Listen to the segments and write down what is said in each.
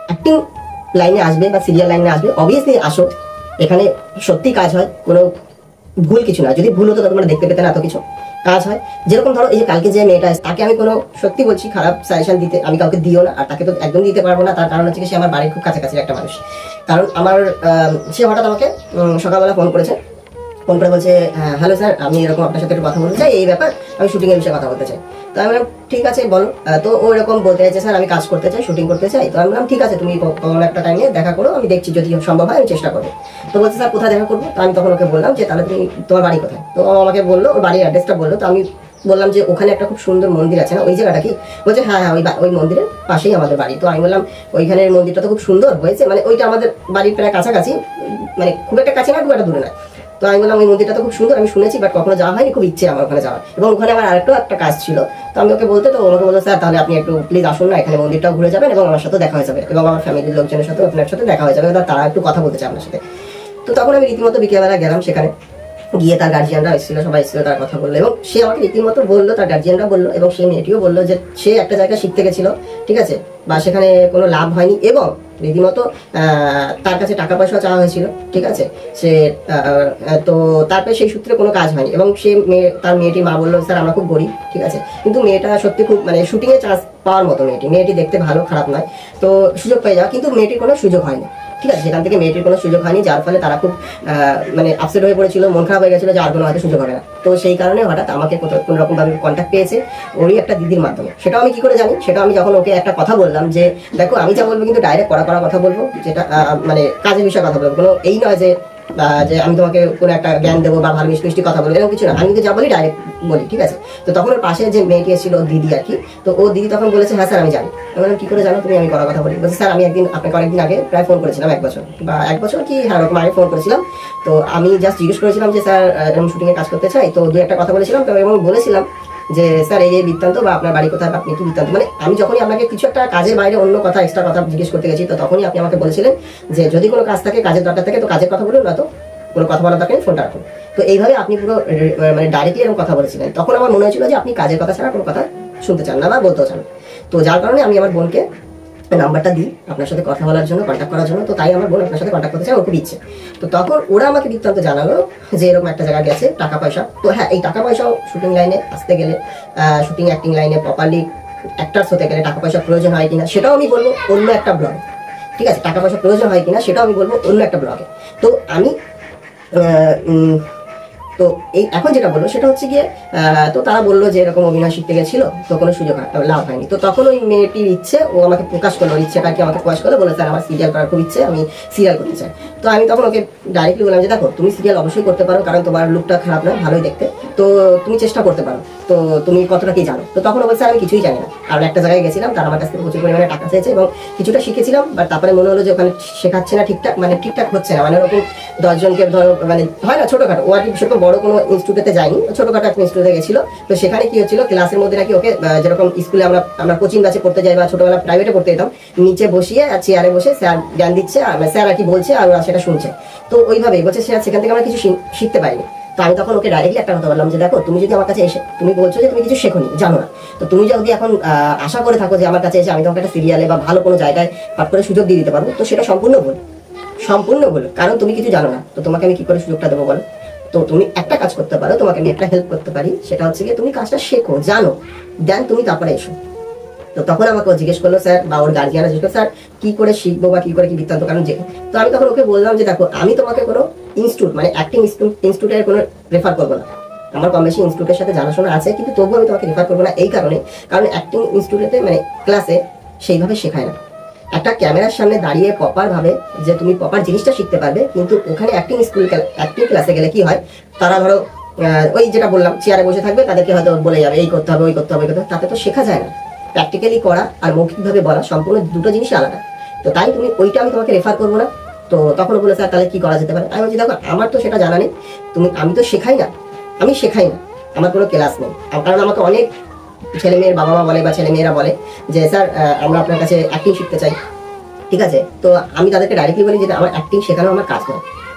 Acting লাইনে আসবে বা সিরিয়াল লাইনে আসবে, অবভিয়াসলি আসো, এখানে সত্যি কাজ হয়, কোনো ভুল কিছু না। যদি ভুল হতো তোমরা দেখতে পেতে না এত কিছু, কাজ হয়। যেরকম ধরো এই যে কালকে যে মেয়েটা, তাকে আমি কোনো সত্যি বলছি খারাপ সাজেশন দিতে আমি কাউকে দিও না, আর তাকে তো একদম দিতে পারবো না। তার কারণ হচ্ছে সে আমার বাড়ির খুব কাছাকাছি একটা মানুষ। কারণ আমার সে হঠাৎ আমাকে সকালবেলা ফোন করেছে, ফোন করে বলছে হ্যালো স্যার, আমি এরকম আপনার সাথে একটু কথা বলতে চাই, এই ব্যাপার আমি শুটিংয়ের বিষয়ে কথা বলতে চাই। তো আমি বললাম ঠিক আছে বলো। তো ও এরকম বলতে চাইছে স্যার আমি কাজ করতে চাই, শুটিং করতে চাই। তো আমি বললাম ঠিক আছে, তুমি কোনো একটা টাইমে দেখা করো, আমি দেখছি যদি সম্ভব হয় আমি চেষ্টা করবো। তো বলছে স্যার কোথায় দেখা করবো? তো আমি তখন ওকে বললাম যে তাহলে তুমি তোমার বাড়ি কোথায়? তো ও আমাকে বললো, ওর বাড়ির অ্যাড্রেসটা বললো। তো আমি বললাম যে ওখানে একটা খুব সুন্দর মন্দির আছে না, ওই জায়গাটা কি? বলছে হ্যাঁ হ্যাঁ ওই মন্দিরের পাশেই আমাদের বাড়ি। তো আমি বললাম ওইখানের মন্দিরটা তো খুব সুন্দর হয়েছে, মানে ওইটা আমাদের বাড়ির প্রায় কাছাকাছি, মানে খুব একটা কাছে না খুব একটা দূরে না। তো আমি বললাম ওই মন্দিরটা তো খুব সুন্দর, আমি শুনেছি বাট কখনো যাওয়া হয়নি, খুব ইচ্ছে আমার ওখানে যাওয়ার, এবং ওখানে আমার আরেকটা একটা কাজ ছিল। তো আমি ওকে বলতে, তো আমাকে বললো স্যার তাহলে আপনি একটু প্লিজ আসুন না, এখানে মন্দিরটাও ঘুরে যাবেন এবং আমার সাথে দেখা হয়ে যাবে, এবং আমার ফ্যামিলির লোকজনের সাথে আপনার সাথে দেখা হয়ে যাবে, তারা একটু কথা বলতে চায় আপনার সাথে। তো তখন আমি রীতিমতো বিকেলবেলা গেলাম সেখানে, গিয়ে তার গার্জিয়ানরা এসেছিল, সবাই এসেছিল, তার কথা বললো এবং সে আমাকে রীতিমতো বললো, তার গার্জিয়ানরা বললো এবং সেই মেয়েটিও বললো যে সে একটা জায়গায় শিখতে গেছিল, ঠিক আছে, বা সেখানে কোনো লাভ হয়নি, এবং রীতিমতো তার কাছে টাকা পয়সা চাওয়া হয়েছিল, ঠিক আছে। সে তো তারপরে সেই সূত্রে কোনো কাজ হয়নি, এবং সে তার মেয়েটির মা বললো স্যার আমরা খুব গরিব, ঠিক আছে, কিন্তু মেয়েটা সত্যি খুব মানে শুটিংয়ে চান্স পাওয়ার মতো মেয়েটি দেখতে ভালো, খারাপ নয়, তো সুযোগ পেয়ে যাওয়া, কিন্তু মেয়েটির কোনো সুযোগ হয়নি, ঠিক আছে। সেখান থেকে মেয়েটির কোনো সুযোগ হয়নি, যার ফলে তারা খুব মানে আপসেট হয়ে পড়েছিল, মন খারাপ হয়ে গেছিলো যে আর কোনো হয়তো সুযোগ হবে না। তো সেই কারণে হঠাৎ আমাকে কোনো রকমভাবে কন্ট্যাক্ট পেয়েছে ওরই একটা দিদির মাধ্যমে। সেটাও আমি কি করে জানি, সেটা আমি যখন ওকে একটা কথা বললাম যে দেখো আমি যা বলবো কিন্তু ডাইরেক্ট করা কথা বলবো, যেটা মানে কাজের বিষয়ে কথা বলবো, কোনো এই নয় যে যে আমি তোমাকে কোনো একটা জ্ঞান দেবো বা ভালো মিষ্টি কথা বলবো, এরকম কিছু না, আমি কিন্তু যা বলি ডাইরেক্ট বলি, ঠিক আছে। তো তখন ওর পাশে যে মেয়েটি এসেছিল দিদি আর কি, তো ও দিদি তখন বলেছে হ্যাঁ স্যার আমি জানি। আমি বললাম কি করে জানো তুমি, আমি কথা বলি। বলছে স্যার আমি একদিন আপনাকে অনেকদিন আগে প্রায় ফোন করেছিলাম, 1 বছর বা 1 বছর কি হ্যাঁ ওরকম আগে ফোন করেছিলাম। তো আমি জাস্ট জিজ্ঞেস করেছিলাম যে স্যার এরকম শুটিংয়ে কাজ করতে চাই, তো 2 একটা কথা বলেছিলাম, তো এবং বলেছিলাম যে স্যার এই বৃত্তান্ত বা আপনার বাড়ি কোথায় বা আপনি কি বৃত্তান্ত, মানে আমি যখনই আপনাকে কিছু একটা কাজের বাইরে অন্য কথা এক্সট্রা কথা জিজ্ঞেস করতে গেছি, তো তখনই আপনি আমাকে বলেছিলেন যে যদি কোনো কাজ থাকে, কাজের দরকার থাকে তো কাজের কথা বলুন, নয়তো কোনো কথা বলার দরকার নেই, ফোনটা রাখুন। তো এইভাবে আপনি পুরো মানে ডাইরেক্টলি এরকম কথা বলেছিলেন। তখন আমার মনে হয়েছিল যে আপনি কাজের কথা ছাড়া কোনো কথা শুনতে চান না বা বলতেও চান। তো যার কারণে আমি আমার বোনকে নাম্বারটা দিই আপনার সাথে কথা বলার জন্য, কন্ট্যাক্ট করার জন্য। তো তাই আমার বোন আপনার সাথে কন্ট্যাক্ট করতে চায়, ওর খুব ইচ্ছে। তো তখন ওরা আমাকে বৃত্তান্ত জানালো যে এরকম একটা জায়গা গেছে, টাকা পয়সা। তো হ্যাঁ এই টাকা পয়সাও শুটিং লাইনে আসতে গেলে, শুটিং অ্যাক্টিং লাইনে প্রপারলি অ্যাক্টার্স হতে গেলে টাকা পয়সা প্রয়োজন হয় কিনা সেটাও আমি বলবো অন্য একটা ব্লগে, ঠিক আছে। টাকা পয়সা প্রয়োজন হয় কিনা সেটাও আমি বলবো অন্য একটা ব্লগে। তো আমি তো এই এখন যেটা বললো সেটা হচ্ছে গিয়ে তো তারা বললো যে এরকম অভিনয় শিখতে গেছিল, তো কোনো সুযোগ লাভ হয়নি। তো তখন ওই মেয়েটির ইচ্ছে ও আমাকে প্রকাশ করলো, ইচ্ছেটা কি আমাকে প্রকাশ করলো, বলে স্যার আমার সিরিয়াল করার খুব ইচ্ছে, আমি সিরিয়াল করতে চাই। তো আমি তখন ওকে ডাইরেক্টলি বললাম যে দেখো তুমি সিরিয়াল অবশ্যই করতে পারো, কারণ তোমার লুকটা খারাপ নয়, ভালোই দেখতে, তো তুমি চেষ্টা করতে পারো, তো তুমি কতটা কি জানো। তো তখন অবশ্যই আমি কিছুই জানি না, আর একটা জায়গায় গেছিলাম, তার আমার কাছ থেকে প্রচুর পরিমাণে টাকা চেয়েছে এবং কিছুটা শিখেছিলাম, বাট তারপরে মনে হলো যে ওখানে শেখাচ্ছে না ঠিকঠাক, মানে ঠিকঠাক হচ্ছে না, মানে ওরকম 10 জনকে ধরো মানে হয় না ছোটখাটো, ও আর কি সেরকম বড় কোনো ইনস্টিটিউটে যায়নি, ছোটখাটো একটা ইনস্টিটিউটে গেছিল। তো সেখানে কি হচ্ছিল, ক্লাসের মধ্যে নাকি ওকে যেরকম স্কুলে আমরা কোচিং ব্যাচে পড়তে যাই বা ছোটবেলা প্রাইভেটে পড়তে যেতাম, নিচে বসিয়ে আর চেয়ারে বসে স্যার জ্ঞান দিচ্ছে, স্যার আর কি বলছে আর ওরা সেটা শুনছে। তো ওইভাবেই বলছে সেখান থেকে আমরা কিছু শিখতে পারিনি। তো আমি তখন ওকে ডাইরেক্টলি একটা কথা বললাম যে দেখো তুমি যদি আমার কাছে এসে তুমি বলছো যে তুমি কিছু শেখোনি, জানো না, তো তুমি যদি এখন আশা করে থাকো যে আমার কাছে এসে আমি তোমাকে একটা সিরিয়ালে বা ভালো কোনো জায়গায় পাঠ করে সুযোগ দিয়ে দিতে পারবো, তো সেটা সম্পূর্ণ ভুল, কারণ তুমি কিছু জানো না, তো তোমাকে আমি কি করে সুযোগটা দেবো বলো। তো তুমি একটা কাজ করতে পারো, তোমাকে আমি একটা হেল্প করতে পারি, সেটা হচ্ছে গিয়ে তুমি কাজটা শেখো, জানো, দেন তুমি তারপরে এসো। তো তখন আমাকে জিজ্ঞেস করলো স্যার বা ওর গার্জিয়ানরা জিজ্ঞেস করলো স্যার কি করে শিখবো বা কি করে কি বৃত্তান্ত, কারণ যে। তো আমি তখন ওকে বললাম যে দেখো আমি তোমাকে কোনো ইনস্টিটিউট মানে অ্যাক্টিং ইনস্টিটিউটের কোনো রেফার করবো না, আমার কম বেশি ইনস্টিটিউটের সাথে জানাশোনা আছে, কিন্তু তবুও আমি তোমাকে রেফার করবো না এই কারণে, কারণ অ্যাক্টিং ইনস্টিটিউটে মানে ক্লাসে সেইভাবে শেখায় না। একটা ক্যামেরার সামনে দাঁড়িয়ে প্রপার ভাবে যে তুমি প্রপার জিনিসটা শিখতে পারবে, কিন্তু ওখানে অ্যাক্টিং ক্লাসে গেলে কি হয়, তারা ধরো ওই যেটা বললাম চেয়ারে বসে থাকবে, তাদেরকে হয়তো বলে যাবে এই করতে হবে ওই করতে হবে, তাতে তো শেখা যায় না। প্র্যাকটিক্যালি করা আর মৌখিকভাবে বলা সম্পূর্ণ দুটো জিনিস আলাদা। তো তাই ওইটা আমি তোমাকে রেফার করবো না। তো তখন বলে স্যার তাহলে কি করা যেতে পারে, আমি বলছি দেখো আমার তো সেটা জানা নেই, আমি তো শেখাই না, আমার কোনো ক্লাস নেই, কারণ আমাকে অনেক ছেলে মেয়ের বাবা মা বলে বা ছেলে মেয়েরা বলে যে স্যার আমরা আপনার কাছে অ্যাক্টিং শিখতে চাই, ঠিক আছে। তো আমি তাদেরকে ডাইরেক্টলি বলি যে আমার অ্যাক্টিং শেখানো আমার কাজ নয়,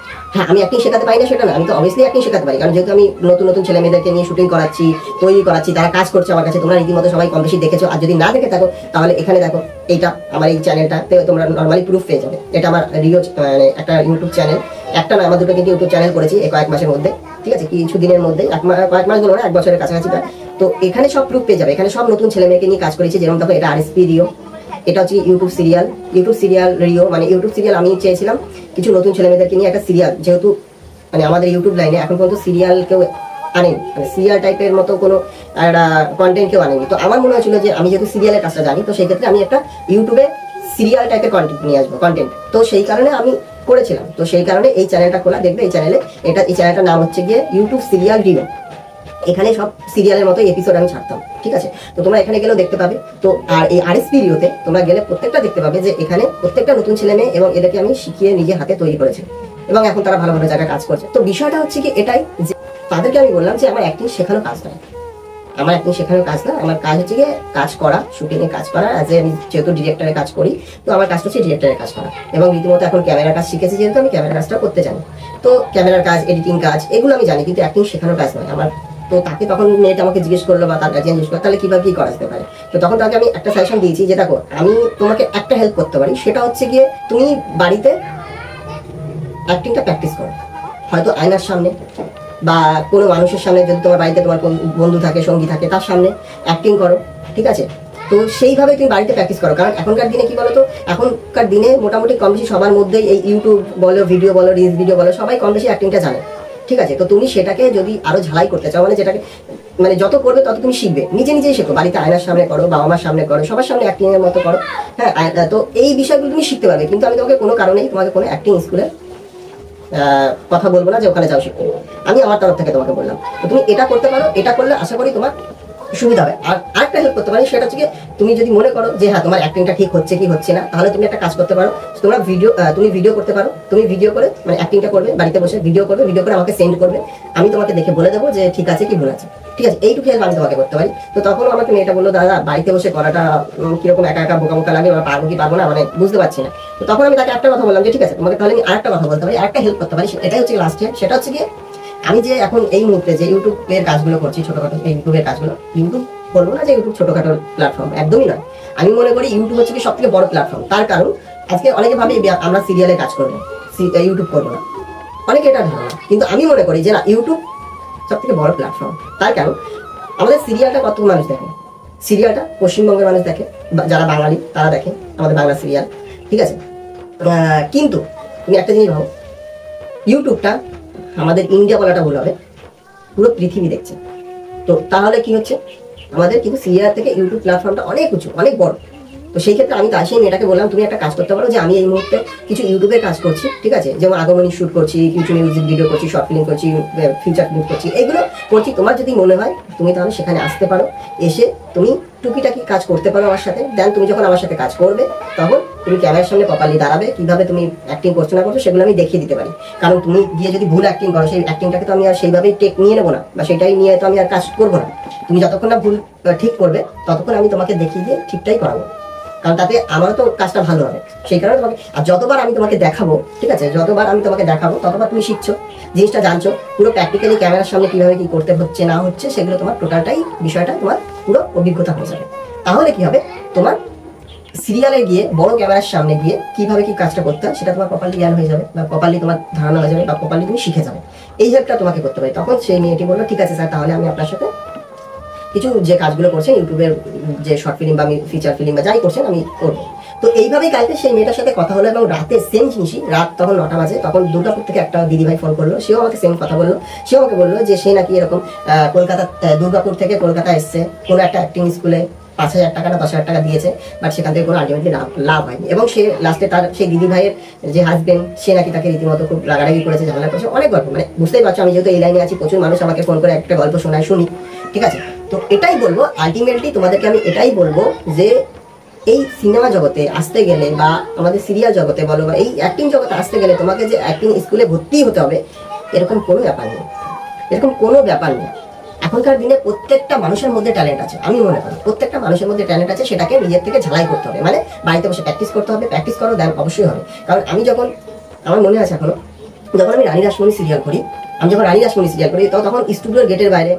হ্যাঁ, আমি অ্যাক্টিং শেখাতে পারি না সেটা না, আমি তো অবভিয়াসলি অ্যাক্টিং শেখাতে পারি, কারণ যেহেতু আমি নতুন নতুন ছেলে মেয়েদেরকে নিয়ে শুটিং করাচ্ছি, তৈরি করাচ্ছি, তারা কাজ করছে আমার কাছে, তোমরা রীতিমতো সবাই কম বেশি দেখেছো। আর যদি না দেখে থাকো তাহলে এখানে দেখো, এইটা আমার এই চ্যানেলটাতে তোমরা নর্মালি প্রুফ পেয়ে যাবে। এটা আমার রিও মানে একটা ইউটিউব চ্যানেল, একটা না আমার দুটো কিন্তু ইউটিউব চ্যানেল করেছি এই কয়েক মাসের মধ্যে, ঠিক আছে, কিছু দিনের মধ্যে, কয়েক মাস বলবো না, 1 বছরের কাছাকাছি। তো এখানে সব প্রুফ পেয়ে যাবে, এখানে সব নতুন ছেলে মেয়েকে নিয়ে কাজ করেছি। যেরকম দেখো, এটা আরএসপি রিও, এটা হচ্ছে ইউটিউব সিরিয়াল রিও। মানে ইউটিউব সিরিয়াল আমি চেয়েছিলাম কিছু নতুন ছেলে মেয়েদেরকে নিয়ে একটা সিরিয়াল, যেহেতু মানে আমাদের ইউটিউব লাইনে এখন পর্যন্ত সিরিয়াল কেউ আনেনি, মানে সিরিয়াল টাইপের মতো কোনো একটা কন্টেন্ট কেউ আনেনি। তো আমার মনে হয়েছিল যে আমি যেহেতু সিরিয়ালের কাজটা জানি, তো সেই ক্ষেত্রে আমি একটা ইউটিউবে সিরিয়াল টাইপের কন্টেন্ট নিয়ে আসবো, কন্টেন্ট। তো সেই কারণে আমি করেছিলাম, তো সেই কারণে এই চ্যানেলটা খোলা। দেখবে এই চ্যানেলে, এই চ্যানেলটার নাম হচ্ছে গিয়ে ইউটিউব সিরিয়াল রিও। এখানে সব সিরিয়ালের মতো এপিসোড আমি ছাড়তাম, ঠিক আছে। তো তোমরা এখানে গেলেও দেখতে পাবে। তো আর এই আরএসপি রিওতে তোমরা গেলে প্রত্যেকটা দেখতে পাবে যে এখানে প্রত্যেকটা নতুন ছেলে মেয়ে, এবং এদেরকে আমি শিখিয়ে নিজে হাতে তৈরি করেছি, এবং এখন তারা ভালো ভালো জায়গায় কাজ করছে। তো বিষয়টা হচ্ছে কি এটাই, যে তাদেরকে আমি বললাম যে আমার অ্যাক্টিং শেখানো কাজ নয়, আমার অ্যাক্টিং শেখানোর কাজ না, আমার কাজ হচ্ছে গিয়ে কাজ করা, শুটিংয়ে কাজ করা। অ্যাজ এ আমি যেহেতু ডিরেক্টরের কাজ করি, তো আমার কাজটা হচ্ছে ডিরেক্টরের কাজ করা, এবং রীতিমতো এখন ক্যামেরার কাজ শিখেছি, যেহেতু আমি ক্যামেরার কাজটা করতে জানি। তো ক্যামেরার কাজ, এডিটিং কাজ, এগুলো আমি জানি, কিন্তু অ্যাক্টিং শেখানোর কাজ নয় আমার। তো তাকে তখন মেয়েটা আমাকে জিজ্ঞেস করলো, বা তার গার্জিয়ান জিজ্ঞেস করলো, তাহলে কিভাবে কি করা যেতে পারে। তো তখন তাকে আমি একটা সাজেশন দিয়েছি যে দেখো, আমি তোমাকে একটা হেল্প করতে পারি, সেটা হচ্ছে গিয়ে তুমি বাড়িতে অ্যাক্টিংটা প্র্যাকটিস করো, হয়তো আয়নার সামনে বা কোনো মানুষের সামনে, যদি তোমার বাড়িতে তোমার কোন বন্ধু থাকে, সঙ্গী থাকে, তার সামনে অ্যাক্টিং করো, ঠিক আছে। তো সেইভাবে তুমি বাড়িতে প্র্যাকটিস করো, কারণ এখনকার দিনে কি বলতো, এখনকার দিনে মোটামুটি কম বেশি সবার মধ্যেই এই ইউটিউব বলো, ভিডিও বলো, রিলস ভিডিও বলো, সবাই কম বেশি অ্যাক্টিংটা জানে, ঠিক আছে। তো তুমি সেটাকে যদি আরো ঝালাই করতে চাও, মানে যেটাকে মানে যত করবে তত তুমি শিখবে, নিজেই শেখো, বাড়িতে আয়নার সামনে করো, বাবা মার সামনে করো, সবার সামনে অ্যাক্টিং এর মতো করো, হ্যাঁ। তো এই বিষয়গুলো তুমি শিখতে পারবে, কিন্তু আমি তোমাকে কোনো কারণেই তোমাকে কোনো অ্যাক্টিং স্কুলে কথা বলবো না যে ওখানে যাও শিখতে। আমি আমার তরফ থেকে তোমাকে বললাম, তো তুমি এটা করতে পারো, এটা করলে আশা করি তোমার সুবিধা হবে। আর আরেকটা হেল্প করতে পারি, সেটা হচ্ছে তুমি যদি মনে করো যে হ্যাঁ তোমার অ্যাক্টিংটা ঠিক হচ্ছে কি হচ্ছে না, তাহলে তুমি একটা কাজ করতে পারো, তুমি ভিডিও করতে পারো, তুমি ভিডিও করে মানে অ্যাক্টিংটা করবে, বাড়িতে বসে ভিডিও করবে, ভিডিও করে আমাকে সেন্ড করবে, আমি তোমাকে দেখে বলে দেবো যে ঠিক আছে কি ভুল আছে, ঠিক আছে। এইটুকু হেল্প আমি তোমাকে করতে পারি। তো তখন আমাকে মেয়েটা বললো, দাদা বাড়িতে বসে করাটা কিরকম একা একা বোকা বোকা লাগে, বা পারবো কি পারবো না, মানে বুঝতে পারছি না। তো তখন আমি তাকে একটা কথা বললাম যে ঠিক আছে, তোমাকে তাহলে আমি আরেকটা কথা বলতে পারি, আরেকটা হেল্প করতে পারি, এটাই হচ্ছে লাস্টে। সেটা হচ্ছে গিয়ে আমি যে এখন এই মুহূর্তে যে ইউটিউবের কাজগুলো করছি, ছোটখাটো ইউটিউবের কাজগুলো, ইউটিউব বলবো না যে ইউটিউব ছোটখাটো প্ল্যাটফর্ম, একদমই নয়। আমি মনে করি ইউটিউব হচ্ছে কি সব থেকে বড় প্ল্যাটফর্ম। তার কারণ আজকে অনেকে ভাবে আমরা সিরিয়ালে কাজ করবো, ইউটিউব করবো না, অনেকে এটা ভাবে না, কিন্তু আমি মনে করি যে না, ইউটিউব সব থেকে বড় প্ল্যাটফর্ম। তার কারণ আমাদের সিরিয়ালটা কত মানুষ দেখে, সিরিয়ালটা পশ্চিমবঙ্গের মানুষ দেখে, যারা বাঙালি তারা দেখে আমাদের বাংলা সিরিয়াল, ঠিক আছে। কিন্তু তুমি একটা জিনিস ভাবো, ইউটিউবটা আমাদের ইন্ডিয়া বলাটা ভুল হবে, পুরো পৃথিবী দেখছে। তো তাহলে কি হচ্ছে, আমাদের কিন্তু সিরিয়াল থেকে ইউটিউব প্ল্যাটফর্মটা অনেক উঁচু, অনেক বড়। তো সেই ক্ষেত্রে আমি তাই সেই মেয়েটাকে বললাম, তুমি একটা কাজ করতে পারো, যে আমি এই মুহূর্তে কিছু ইউটিউবের কাজ করছি, ঠিক আছে, যেমন আগমনী শুট করছি, কিছু মিউজিক ভিডিও করছি, শর্ট ফিল্ম করছি, ফিউচার ফিল্ম করছি, এগুলো করছি। তোমার যদি মনে হয় তুমি তাহলে সেখানে আসতে পারো, এসে তুমি টুকিটাকি কাজ করতে পারো আমার সাথে। দেন তুমি যখন আমার সাথে কাজ করবে, তখন তুমি ক্যামেরার সামনে প্রপারলি দাঁড়াবে, কিভাবে তুমি অ্যাক্টিং করছো না করছো সেগুলো আমি দেখিয়ে দিতে পারি। কারণ তুমি গিয়ে যদি ভুল অ্যাক্টিং করো, সেই অ্যাক্টিংটাকে তো আমি আর সেইভাবেই টেক নিয়ে নেবো না, বা সেটাই নিয়ে তো আমি আর কাজ করবো না। তুমি যতক্ষণ না ভুল ঠিক করবে, ততক্ষণ আমি তোমাকে দেখিয়ে দিয়ে ঠিকটাই করাবো, কারণ তাতে আমারও তো কাজটা ভালো হবে। সেই কারণে তোমাকে, আর যতবার আমি তোমাকে দেখাবো, ঠিক আছে, যতবার আমি তোমাকে দেখাবো ততবার তুমি শিখছো, জিনিসটা জানছো, পুরো প্র্যাকটিক্যালি ক্যামেরার সামনে কিভাবে কি করতে হচ্ছে না হচ্ছে, সেগুলো তোমার টোটালটাই বিষয়টা তোমার পুরো অভিজ্ঞতা হয়ে যাবে। তাহলে কি হবে, তোমার সিরিয়ালে গিয়ে বড় ক্যামেরার সামনে গিয়ে কিভাবে কি কাজটা করতে হয় সেটা তোমার প্রপারলি জ্ঞান হয়ে যাবে, বা প্রপারলি তোমার ধারণা হয়ে যাবে, বা প্রপারলি তুমি শিখে যাবে। এই হেল্পটা তোমাকে করতে পারি। তখন সেই মেয়েটি বললো, ঠিক আছে স্যার, তাহলে আমি আপনার সাথে কিছু যে কাজগুলো করছেন ইউটিউবের, যে শর্ট ফিল্ম বা ফিচার ফিল্ম বা যাই করছেন আমি করবো। তো এইভাবেই কালকে সেই মেয়েটার সাথে কথা হলো, এবং রাতে সেম জিনিসই, রাত তখন 9টা বাজে, তখন দুর্গাপুর থেকে একটা দিদিভাই ফোন করলো, সেও আমাকে সেম কথা বললো। সেও আমাকে বললো যে সে নাকি এরকম কলকাতা, দুর্গাপুর থেকে কলকাতা এসছে, কোনো একটা অ্যাক্টিং স্কুলে 5,000 টাকা না 10,000 টাকা দিয়েছে, বাট সেখান থেকে কোনো আলটিমেটলি লাভ হয়নি। এবং সে লাস্টে তার সেই দিদি ভাইয়ের যে হাজবেন্ড, সে নাকি তাকে রীতিমতো খুব রাগারাগি করেছে, ঝামেলা করেছে, অনেক গল্প, মানে বুঝতেই পারছো, আমি যেহেতু এই লাইনে আছি, প্রচুর মানুষ আমাকে ফোন করে একটা গল্প শোনায়, শুনি, ঠিক আছে। তো এটাই বলবো, আলটিমেটলি তোমাদেরকে আমি এটাই বলবো যে এই সিনেমা জগতে আসতে গেলে, বা আমাদের সিরিয়াল জগতে বলো, বা এই অ্যাক্টিং জগতে আসতে গেলে তোমাকে যে অ্যাক্টিং স্কুলে ভর্তি হতে হবে, এরকম কোনো ব্যাপার নেই, এরকম কোনো ব্যাপার নেই। এখনকার দিনে প্রত্যেকটা মানুষের মধ্যে ট্যালেন্ট আছে, আমি মনে করি প্রত্যেকটা মানুষের মধ্যে ট্যালেন্ট আছে, সেটাকে নিজের থেকে ঝালাই করতে হবে, মানে বাড়িতে বসে প্র্যাকটিস করতে হবে, প্র্যাকটিস করো, দেন অবশ্যই হবে। কারণ আমি যখন, আমার মনে আছে এখনো, যখন আমি রানী রাসমণি সিরিয়াল করি তো তখন স্টুডিওর গেটের বাইরে